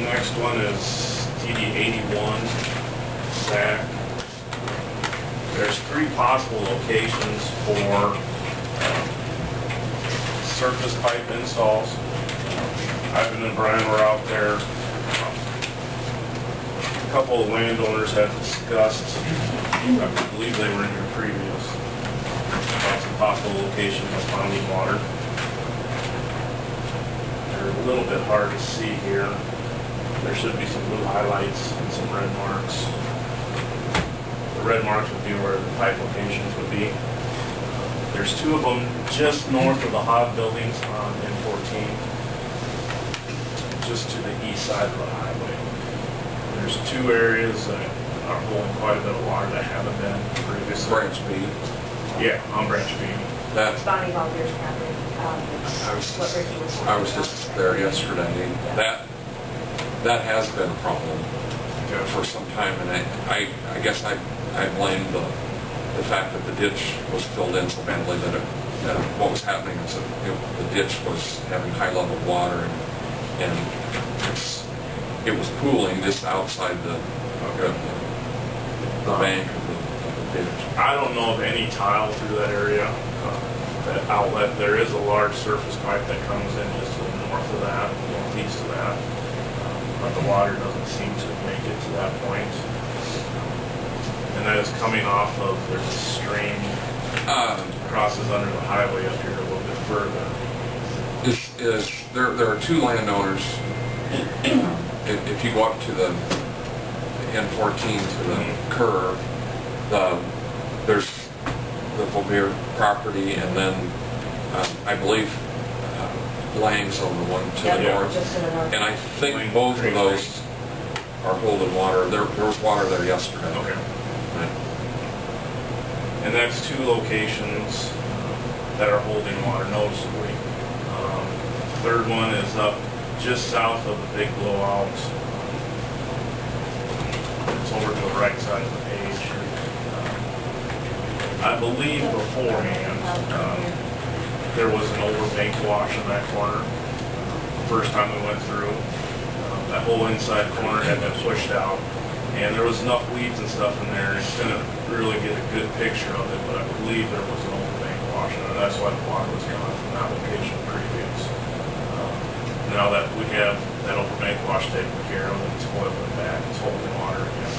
Next one is DD 81, SAC. There's 3 possible locations for surface pipe installs. Ivan and Brian were out there. A couple of landowners had discussed, I believe they were in here previous, about some possible locations of pounding water. They're a little bit hard to see here. There should be some blue highlights and some red marks. The red marks would be where the pipe locations would be. There's 2 of them just north of the Hog buildings on N14, just to the east side of the highway. There's 2 areas that are holding quite a bit of water that haven't been previously. Branch B. Yeah, on Branch B. That's, Bonnie Volker's property. I was just there yesterday. That has been a problem for some time, and I guess I blame the fact that the ditch was filled in so badly that what was happening is that the ditch was having high level water, and it was pooling just outside the bank of the ditch. I don't know of any tile through that area. That outlet, there is a large surface pipe that comes in just to the north of that, northeast of that. But the water doesn't seem to make it to that point. And that is coming off of, there's a stream crosses under the highway up here a little bit further. There are 2 landowners. If you go up to the N14 to the curve, there's the Vauvier property, and then I believe Lang's on the one to the north. Just to the north. And I think both of those are holding water. There was water there yesterday. Okay. Right. And that's 2 locations that are holding water noticeably. Third one is up just south of the big blowout. It's over to the right side of the page. I believe beforehand, there was an overbank wash in that corner. The first time we went through, that whole inside corner had been pushed out, and there was enough weeds and stuff in there. It's gonna really get a good picture of it, but I believe there was an overbank wash in it. That's why the water was coming from that location previous. Now that we have that overbank wash taken care of, and it's boiling back, it's holding water again.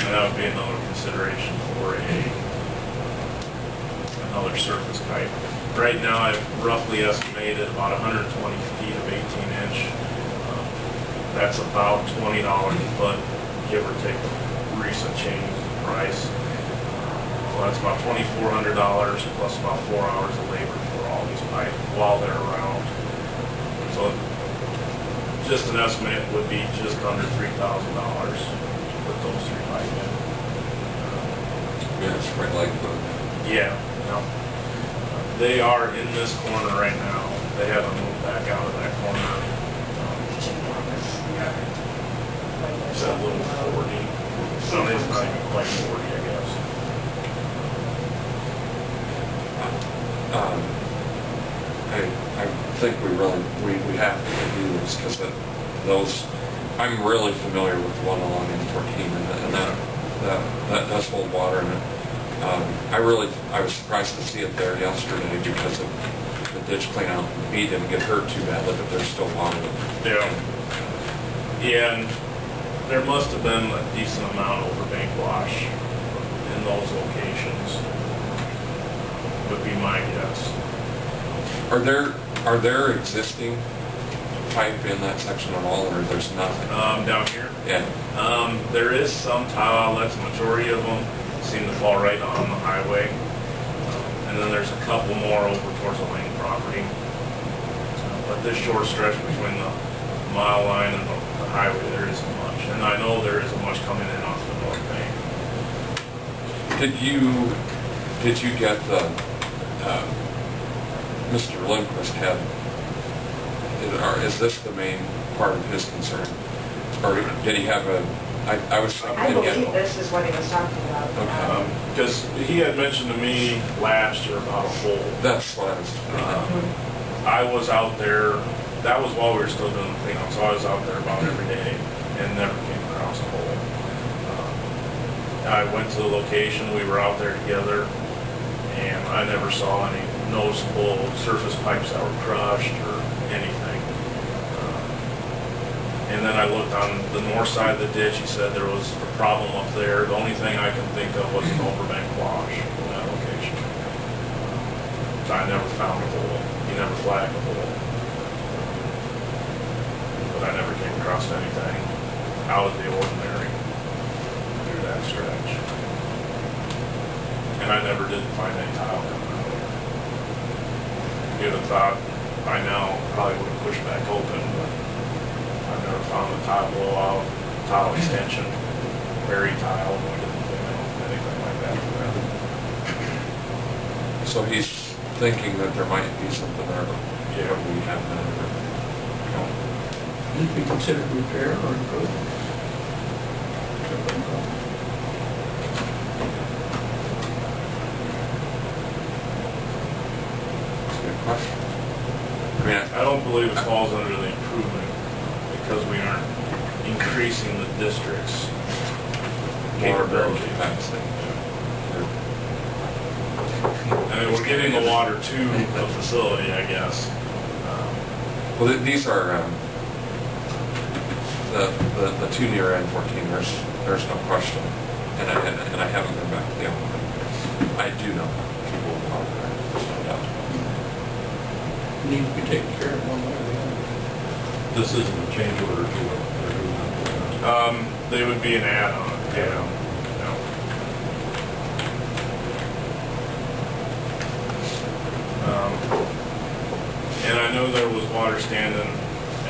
And that would be another consideration for another surface pipe. Right now, I've roughly estimated about 120 feet of 18-inch. That's about $20 a foot, give or take a recent change in price. So that's about $2,400 plus about 4 hours of labor for all these pipes while they're around. So just an estimate would be just under $3,000 to put those 3 pipes in. Yeah, it's right like the... Yeah, no. They are in this corner right now. They haven't moved back out of that corner. It's a little 40. No, it's not even quite 40, I guess. I think we have to do this because those, I'm really familiar with the one along N14, and that does hold water in it. I was surprised to see it there yesterday because of the ditch clean out. The bee didn't get hurt too badly, but there's still water. Yeah, and there must have been a decent amount of overbank wash in those locations, would be my guess. Are there existing pipe in that section at all, or there's nothing? Down here? Yeah. There is some tile outlets. Majority of them seem to fall right on the highway. And then there's a couple more over towards the Lane property. But this short stretch between the mile line and the highway, there isn't much. And I know there isn't much coming in off the north bank. Did you get the, Mr. Lindquist had, is this the main part of his concern? Or did he have I was... I believe this is what he was talking about. Okay. Because he had mentioned to me last year about a hole. That's what I was... I was out there that was while we were still doing the cleanup, so I was out there about every day and never came across a hole. I went to the location, we were out there together, and I never saw any noticeable surface pipes that were crushed or anything. And then I looked on the north side of the ditch, he said there was a problem up there. The only thing I can think of was an overbank wash in that location. I never found a hole. He never flagged a hole. But I never came across anything out of the ordinary through that stretch. And I never did find any tile coming out of there. You'd have thought by now, probably would have pushed back open, but I've never found a tile blowout, tile extension, buried tile, we didn't know anything like that for that. So he's thinking that there might be something there, but Yeah. we haven't ever. Need to be considered repair or improvement. That's a good question. I mean, I don't believe it falls under the improvement because we aren't increasing the district's more barrel capability. capacity. I mean, we're getting the water to the facility, I guess. Well, these are, the two near N14, there's no question, and I haven't been back to the other one. I do know people will talk about it, no doubt. Need to be taken care of one way or the other. This isn't a change order to what they're doing out there. They would be an add-on, yeah. No. And I know there was water standing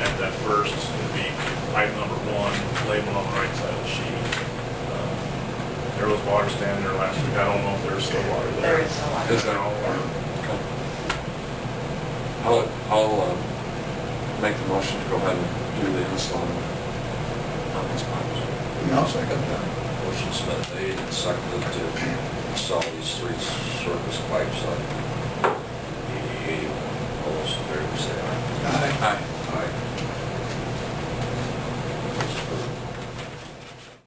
at that first, would be pipe number 1, labeled on the right side of the sheet. There was water standing there last week. I don't know if there's still water there. There is a lot. Is there all water? I'll make the motion to go ahead and do the install on these pipes. I'll second that. Motion's been made and seconded to install these 3 surface pipes on 8081. All those in favor say aye.